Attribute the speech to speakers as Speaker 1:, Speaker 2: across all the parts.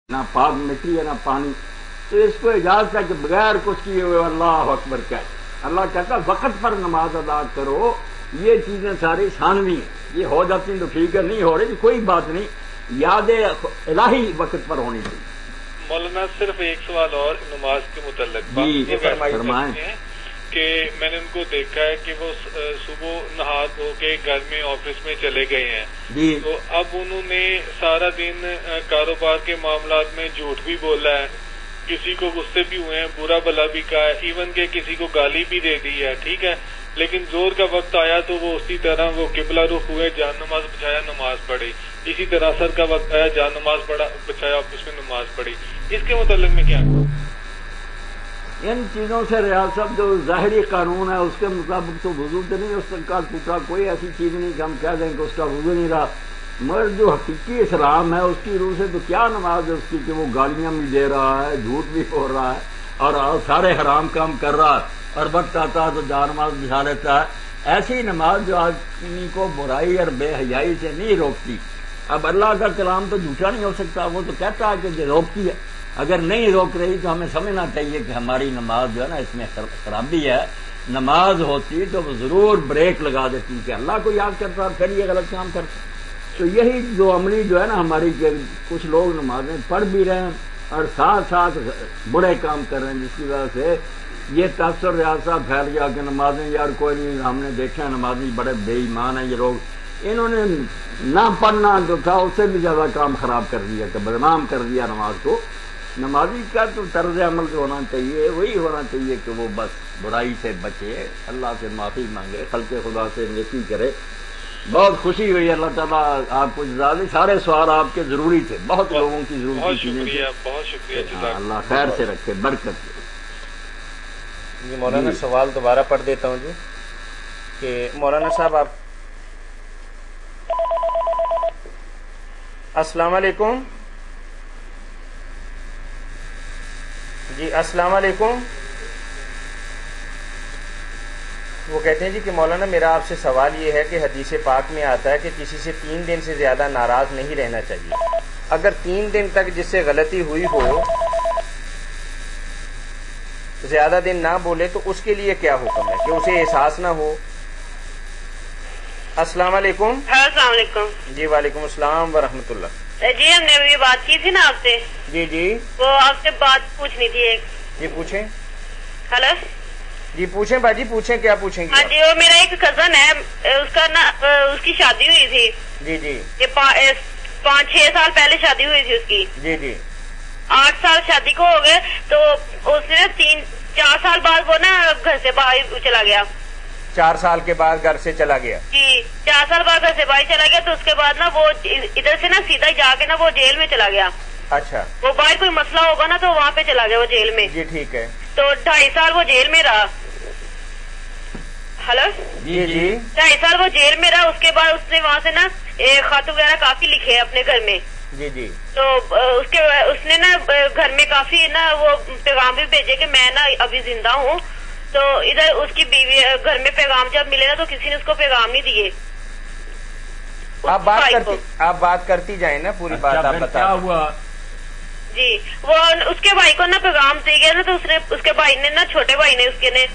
Speaker 1: نہ پاک مٹی ہے نہ پانی، تو اس کو اجازت ہے کہ بغیر کچھ کیے ہوئے اللہ اکبر کہے۔ اللہ کہتا ہے وقت پر نماز ادا کرو، یہ چیزیں ساری ثانوی ہیں، یہ ہو جاتی ہیں تو ٹھیک ہے، نہیں ہو رہی کوئی بات نہیں، یاد الہی وقت پر ہونی چاہیے۔
Speaker 2: مولانا صرف ایک سوال اور نماز کے متعلق
Speaker 1: جی
Speaker 2: فرمائیں کہ میں نے ان کو دیکھا ہے کہ وہ صبح نہا دھو کے گھر میں آفس میں چلے گئے ہیں
Speaker 1: جی،
Speaker 2: تو اب انہوں نے سارا دن کاروبار کے معاملات میں جھوٹ بھی بولا ہے، کسی کو غصے بھی ہوئے ہیں، برا بھلا بھی کہا ہے، ایون کہ کسی کو گالی بھی دے دی ہے، ٹھیک ہے، لیکن زور کا وقت آیا تو وہ اسی طرح وہ قبلہ رخ ہوئے، جان نماز بچایا، نماز پڑھی، اسی طرح اثر کا وقت آیا، جان نماز بچایا، اس میں نماز پڑھی، اس کے متعلق میں کیا کہوں؟
Speaker 1: ان چیزوں سے ریاست جو ظاہری قانون ہے اس کے مطابق تو وضو تو نہیں اس کا ٹوٹا، کوئی ایسی چیز نہیں کہ ہم کہہ دیں کہ اس کا وضو نہیں رہا، مگر جو حقیقی اسلام ہے اس کی روح سے تو کیا نماز ہے اس کی کہ وہ گالیاں بھی دے رہا ہے، جھوٹ بھی بول رہا ہے اور سارے حرام کام کر رہا ہے، اور وقت آتا ہے تو جا نماز بچھا لیتا ہے۔ ایسی نماز جو آدمی کو برائی اور بے حیائی سے نہیں روکتی۔ اب اللہ کا کلام تو جھوٹا نہیں ہو سکتا، وہ تو کہتا ہے کہ جو روکتی ہے، اگر نہیں روک رہی تو ہمیں سمجھنا چاہیے کہ ہماری نماز جو ہے نا اس میں خرابی ہے۔ نماز ہوتی تو وہ ضرور بریک لگا دیتی کہ اللہ کو یاد کرتا پھر یہ غلط کام کرتا۔ تو یہی جو عملی جو ہے نا ہماری، کہ کچھ لوگ نمازیں پڑھ بھی رہے ہیں اور ساتھ ساتھ برے کام کر رہے ہیں، جس کی وجہ سے یہ تاثر ریاست پھیل گیا کہ نمازیں یار کوئی نہیں، ہم نے دیکھا ہے نمازی بڑے بے ایمان ہیں یہ لوگ، انہوں نے نہ پڑھنا جو تھا اس سے بھی زیادہ کام خراب کر دیا کہ بدنام کر دیا نماز کو۔ نمازی کا تو طرز عمل جو ہونا چاہیے وہی ہونا چاہیے کہ وہ بس برائی سے بچے، اللہ سے معافی مانگے، خلق خدا سے نیکی کرے۔ بہت خوشی ہوئی، اللہ تعالیٰ آپ کو جزا دے، سارے سوال آپ کے ضروری تھے، بہت لوگوں کی ضروری چیزیں تھیں،
Speaker 2: بہت شکریہ،
Speaker 1: اللہ خیر سے رکھے، برکت دے۔
Speaker 3: جی مولانا سوال دوبارہ پڑھ دیتا ہوں جی، کہ مولانا صاحب آپ السلام علیکم جی، السلام علیکم۔ وہ کہتے ہیں جی کہ مولانا میرا آپ سے سوال یہ ہے کہ حدیث پاک میں آتا ہے کہ کسی سے 3 دن سے زیادہ ناراض نہیں رہنا چاہیے، اگر 3 دن تک جس سے غلطی ہوئی ہو زیادہ دن نہ بولے تو اس کے لیے کیا حکم ہے کہ اسے احساس نہ ہو؟ السلام علیکم۔
Speaker 4: السلام علیکم۔
Speaker 3: جی وعلیکم السلام ورحمۃ اللہ۔
Speaker 4: جی ہم نے ابھی بات کی تھی نا آپ سے،
Speaker 3: جی جی
Speaker 4: وہ آپ سے بات پوچھنی تھی ایک۔
Speaker 3: جی پوچھیں۔
Speaker 4: ہلو
Speaker 3: جی پوچھیں باجی، پوچھیں، کیا پوچھیں گے؟
Speaker 4: ہاں جی، وہ میرا ایک کزن ہے، اس کا نا اس کی شادی ہوئی تھی،
Speaker 3: جی جی
Speaker 4: 5-6 سال پہلے شادی ہوئی تھی اس کی،
Speaker 3: جی جی
Speaker 4: 8 سال شادی کو ہو گئے، تو اس نے 3-4 سال بعد وہ نا گھر سے باہر چلا گیا۔
Speaker 3: 4 سال کے بعد گھر سے چلا گیا؟
Speaker 4: جی 4 سال بعد گھر سے باہر چلا گیا، تو اس کے بعد نا وہ ادھر سے نا سیدھا جا کے نا وہ جیل میں چلا گیا۔
Speaker 3: اچھا،
Speaker 4: وہ باہر کوئی مسئلہ ہوگا نا تو وہاں پہ چلا گیا وہ جیل میں،
Speaker 3: جی ٹھیک ہے۔
Speaker 4: تو 2.5 سال وہ جیل میں رہا۔ ہلو
Speaker 3: جی جی
Speaker 4: 2.5 سال وہ جیل میں رہا، اس کے بعد اس نے وہاں سے نا خط وغیرہ کافی لکھے اپنے گھر میں،
Speaker 3: جی جی
Speaker 4: تو اس نے نا گھر میں کافی نا وہ پیغام بھی بھیجے کہ میں نا ابھی زندہ ہوں، تو ادھر اس کی بیوی گھر میں پیغام جب ملے نا تو کسی نے اس کو پیغام نہیں دیے۔
Speaker 3: آپ بات کرتی جائیں نا، پوری بات آپ بتا۔
Speaker 1: کیا ہوا؟
Speaker 4: جی وہ اس کے بھائی کو نا پیغام دے گیا نا، تو اس کے بھائی نے نا، چھوٹے بھائی نے اس کے نے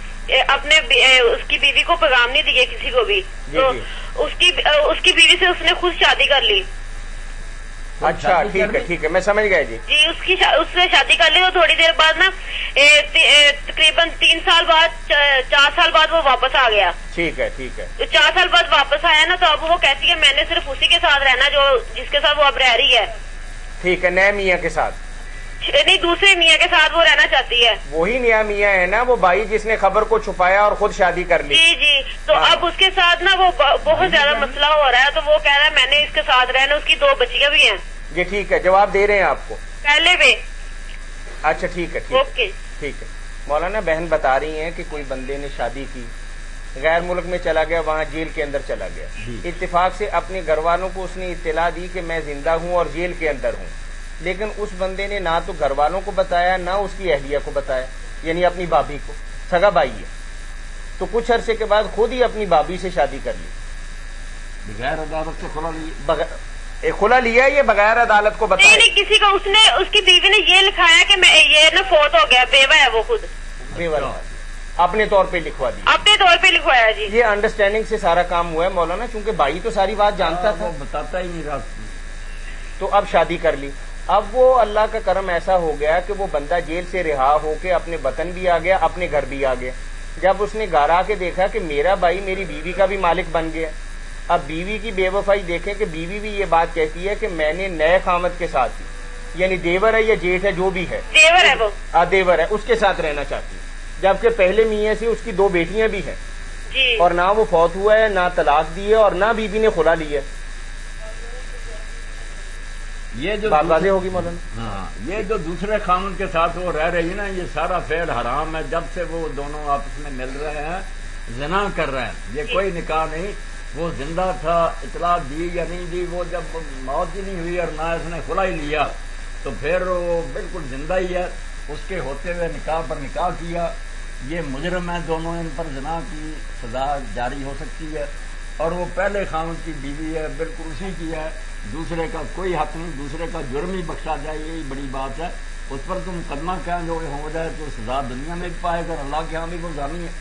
Speaker 4: اپنے اس کی بیوی کو پیغام نہیں دیے کسی کو بھی، تو اس کی بیوی سے اس نے خود شادی کر لی۔
Speaker 3: اچھا ٹھیک ہے میں سمجھ گیا جی۔
Speaker 4: جی اس سے شادی کر لی، تو تھوڑی دیر بعد نا تقریباً 3 سال بعد 4 سال بعد وہ واپس آ گیا۔
Speaker 3: ٹھیک ہے
Speaker 4: تو 4 سال بعد واپس آیا نا، تو اب وہ کہتی ہے میں نے صرف اسی کے ساتھ رہنا جو جس کے ساتھ وہ اب رہ رہی ہے۔
Speaker 3: ٹھیک ہے، نیا میاں کے ساتھ
Speaker 4: نہیں، دوسرے میاں کے ساتھ وہ رہنا چاہتی ہے۔
Speaker 3: وہی نیا میاں ہے نا، وہ بھائی جس نے خبر کو چھپایا اور خود شادی کر لی۔
Speaker 4: جی تو اب اس کے ساتھ نا وہ بہت زیادہ مسئلہ ہو رہا ہے، تو وہ کہہ رہا ہے میں نے اس کے ساتھ رہنا، اس کی 2 بچیاں بھی ہیں۔
Speaker 3: جی ٹھیک ہے، جواب دے رہے ہیں آپ کو
Speaker 4: پہلے بھی۔
Speaker 3: اچھا ٹھیک ہے ٹھیک ہے۔ مولانا بہن بتا رہی ہیں کہ کوئی بندے نے شادی کی، غیر ملک میں چلا گیا، وہاں جیل کے اندر چلا گیا، اتفاق سے اپنے گھر والوں کو اس نے اطلاع دی کہ میں زندہ ہوں اور جیل کے اندر ہوں، لیکن اس بندے نے نہ تو گھر والوں کو بتایا نہ اس کی اہلیہ کو بتایا، یعنی اپنی بھابھی کو، سگا بھائی ہے، تو کچھ عرصے کے بعد خود ہی اپنی بھابھی سے شادی کر لی
Speaker 1: بغیر عدالت سے کھلا لی،
Speaker 3: خلا لیا ہے یہ بغیر عدالت کو بتایا؟
Speaker 4: نہیں کسی کو اس کی بیوی نے یہ لکھایا کہ میں یہ نا فوت ہو گیا، بیوہ ہے وہ خود،
Speaker 3: بیوہ اپنے طور پہ لکھوا دی،
Speaker 4: اپنے طور پہ لکھوایا جی۔
Speaker 3: یہ انڈرسٹینڈنگ سے سارا کام ہوا ہے مولانا، چونکہ بھائی تو ساری بات جانتا تھا،
Speaker 1: بتاتا ہی نہیں رہا،
Speaker 3: تو اب شادی کر لی۔ اب وہ اللہ کا کرم ایسا ہو گیا کہ وہ بندہ جیل سے رہا ہو کے اپنے وطن بھی آ گیا، اپنے گھر بھی آ گیا۔ جب اس نے گھر آ کے دیکھا کہ میرا بھائی میری بیوی کا بھی مالک بن گیا، اب بیوی کی بے وفائی دیکھیں کہ بیوی بھی یہ بات کہتی ہے کہ میں نے نئے خامد کے ساتھ ہی، یعنی دیور ہے یا جیٹھ ہے جو بھی ہے،
Speaker 4: دیور ہے وہ،
Speaker 3: دیور ہے، اس کے ساتھ رہنا چاہتی ہے، جبکہ پہلے میاں سے اس کی 2 بیٹیاں بھی ہیں
Speaker 4: جی،
Speaker 3: اور نہ وہ فوت ہوا ہے، نہ طلاق دی ہے، اور نہ بیوی نے خلا لی ہے۔
Speaker 1: یہ جو
Speaker 3: بات واضح ہوگی مولانا؟
Speaker 1: ہاں، یہ جو دوسرے خامن کے ساتھ وہ رہ رہی ہے نا، یہ سارا فعل حرام ہے۔ جب سے وہ دونوں آپس میں مل رہے ہیں، زنا کر رہے ہیں، یہ کوئی نکاح نہیں۔ وہ زندہ تھا، اطلاع دی یا نہیں دی، وہ جب موت ہی نہیں ہوئی اور نہ اس نے خلا ہی لیا، تو پھر وہ بالکل زندہ ہی ہے۔ اس کے ہوتے ہوئے نکاح پر نکاح کیا، یہ مجرم ہے دونوں، ان پر زنا کی سزا جاری ہو سکتی ہے۔ اور وہ پہلے خامن کی بیوی ہے، بالکل اسی کی ہے، دوسرے کا کوئی حق نہیں، دوسرے کا جرم ہی بخشا جائے، یہی بڑی بات ہے۔ اس پر تم مقدمہ کیا جو ہو جائے تو سزا دنیا میں بھی پائے گا، اللہ کے ہاں بھی وہ زانی ہے۔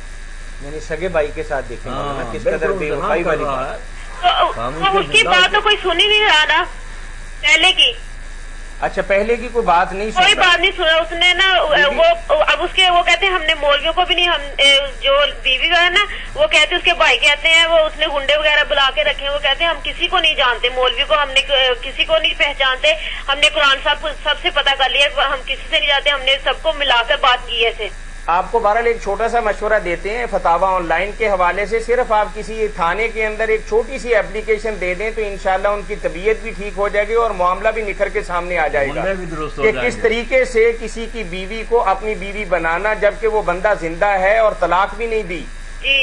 Speaker 3: یعنی سگے بھائی کے ساتھ دیکھیں کس قدر بے وفائی والی
Speaker 1: ہے۔
Speaker 4: اس کی بات تو کوئی سن ہی نہیں رہا نا پہلے کی۔
Speaker 3: اچھا پہلے کی کوئی بات نہیں
Speaker 4: کوئی بات نہیں سنا اس نے نا، وہ اب اس کے وہ کہتے ہیں ہم نے مولویوں کو بھی نہیں، ہم جو بیوی کا ہے نا وہ کہتے اس کے بھائی کہتے ہیں، وہ اس نے گنڈے وغیرہ بلا کے رکھے ہیں، وہ کہتے ہیں ہم کسی کو نہیں جانتے، مولوی کو ہم نے کسی کو نہیں پہچانتے، ہم نے قرآن صاحب سب سے پتہ کر لیا، ہم کسی سے نہیں جاتے، ہم نے سب کو ملا کر بات کی ایسے۔
Speaker 3: آپ کو بہرحال ایک چھوٹا سا مشورہ دیتے ہیں فتاوا آن لائن کے حوالے سے، صرف آپ کسی تھانے کے اندر ایک چھوٹی سی اپلیکیشن دے دیں تو انشاءاللہ ان کی طبیعت بھی ٹھیک ہو جائے گی اور معاملہ بھی نکھر کے سامنے آ جائے گا کہ کس طریقے سے کسی کی بیوی کو اپنی بیوی بنانا جبکہ وہ بندہ زندہ ہے اور طلاق بھی نہیں دی،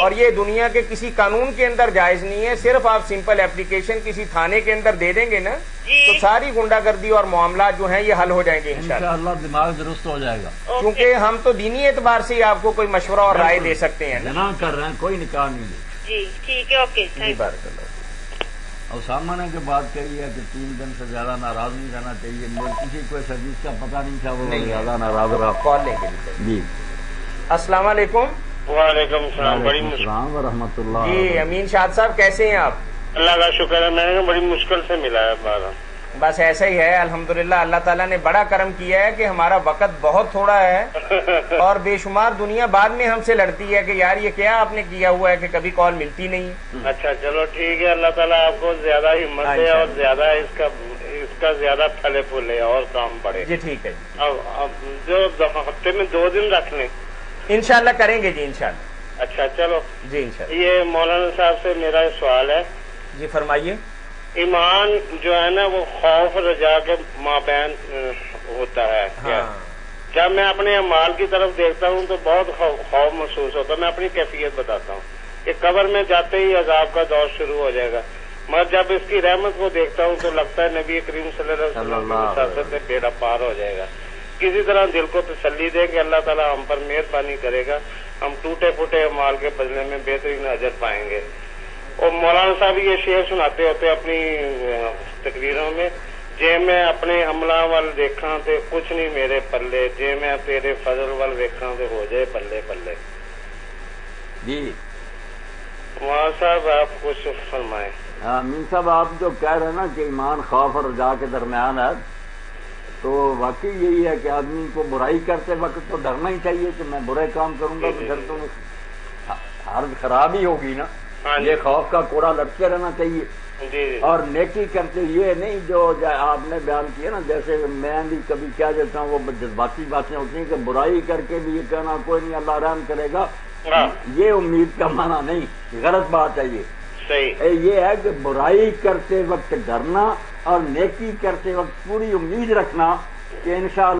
Speaker 3: اور یہ دنیا کے کسی قانون کے اندر جائز نہیں ہے۔ صرف آپ سمپل اپلیکیشن کسی تھانے کے اندر دے دیں گے نا تو ساری گنڈا گردی اور معاملات جو ہیں یہ حل ہو جائیں گے انشاءاللہ،
Speaker 1: دماغ درست ہو جائے گا۔
Speaker 3: کیونکہ ہم تو دینی اعتبار سے ہی آپ کو کوئی مشورہ اور رائے دے سکتے ہیں
Speaker 1: نا، کر رہے ہیں کوئی نکاح نہیں دے۔
Speaker 4: جی ٹھیک ہے، اوکے
Speaker 3: جی بارک اللہ۔
Speaker 1: اور سامنے کی بات کہی ہے کہ 3 دن سے زیادہ ناراض نہیں رہنا چاہیے، مجھے کسی کو سروس کا پتہ نہیں تھا، وہ زیادہ ناراض رہا۔
Speaker 3: کال لیں گے
Speaker 1: جی
Speaker 3: السلام علیکم۔
Speaker 5: وعلیکم السلام، بڑی
Speaker 1: السلام ورحمۃ اللہ۔
Speaker 3: جی امین شاد صاحب کیسے ہیں آپ؟
Speaker 5: اللہ کا شکر ہے، میں نے بڑی مشکل سے ملا ہے بارہ۔
Speaker 3: بس ایسا ہی ہے الحمدللہ، اللہ تعالیٰ نے بڑا کرم کیا ہے کہ ہمارا وقت بہت تھوڑا ہے اور بے شمار دنیا بعد میں ہم سے لڑتی ہے کہ یار یہ کیا آپ نے کیا ہوا ہے کہ کبھی کال ملتی نہیں۔
Speaker 5: اچھا چلو ٹھیک ہے، اللہ تعالیٰ آپ کو زیادہ ہمت دے اور زیادہ اس کا زیادہ پھلے پھولے اور کام بڑھے۔
Speaker 3: جی ٹھیک ہے جی،
Speaker 5: اب جو ہفتے میں 2 دن رکھ لیں
Speaker 3: انشاءاللہ کریں گے جی انشاءاللہ۔
Speaker 5: اچھا چلو
Speaker 3: جی انشاءاللہ۔
Speaker 5: یہ مولانا صاحب سے میرا سوال ہے،
Speaker 3: جی فرمائیے۔
Speaker 5: ایمان جو ہے نا وہ خوف رجا کے مابین ہوتا ہے، جب میں اپنے اعمال کی طرف دیکھتا ہوں تو بہت خوف محسوس ہوتا ہے۔ میں اپنی کیفیت بتاتا ہوں کہ قبر میں جاتے ہی عذاب کا دور شروع ہو جائے گا، مگر جب اس کی رحمت کو دیکھتا ہوں تو لگتا ہے نبی کریم صلی اللہ علیہ وسلم کی وساطت سے بیڑا پار ہو جائے گا۔ کسی طرح دل کو تسلی دے کہ اللہ تعالیٰ ہم پر مہربانی کرے گا، ہم ٹوٹے پھوٹے اعمال کے بدلے میں بہترین اجر پائیں گے۔ اور مولانا صاحب یہ شعر سناتے ہوتے اپنی تقریروں میں، جے میں اپنے عملہ وال دیکھاں تے کچھ نہیں میرے پلے، جے میں تیرے فضل وال ویکھاں تے ہو جائے بلے بلے۔
Speaker 1: جی
Speaker 5: مولانا صاحب آپ کچھ فرمائیں۔
Speaker 1: امین صاحب آپ جو کہہ رہے ہیں نا کہ ایمان خوف اور رجا کے درمیان ہے، تو واقعی یہی ہے کہ آدمی کو برائی کرتے وقت تو ڈرنا ہی چاہیے کہ میں برے کام کروں گا تو پھر تو حالت خراب ہی ہوگی نا۔ یہ خوف کا کوڑا لٹکے رہنا چاہیے، اور نیکی کرتے یہ نہیں جو آپ نے بیان کیا نا، جیسے میں بھی کبھی کیا دیتا ہوں وہ جذباتی باتیں ہوتی ہیں کہ برائی کر کے بھی یہ کہنا کوئی نہیں اللہ رحم کرے گا، یہ امید کا معنی نہیں، غلط بات ہے یہ ہے کہ برائی کرتے وقت ڈرنا اور نیکی کرتے وقت پوری امید رکھنا کہ انشاءاللہ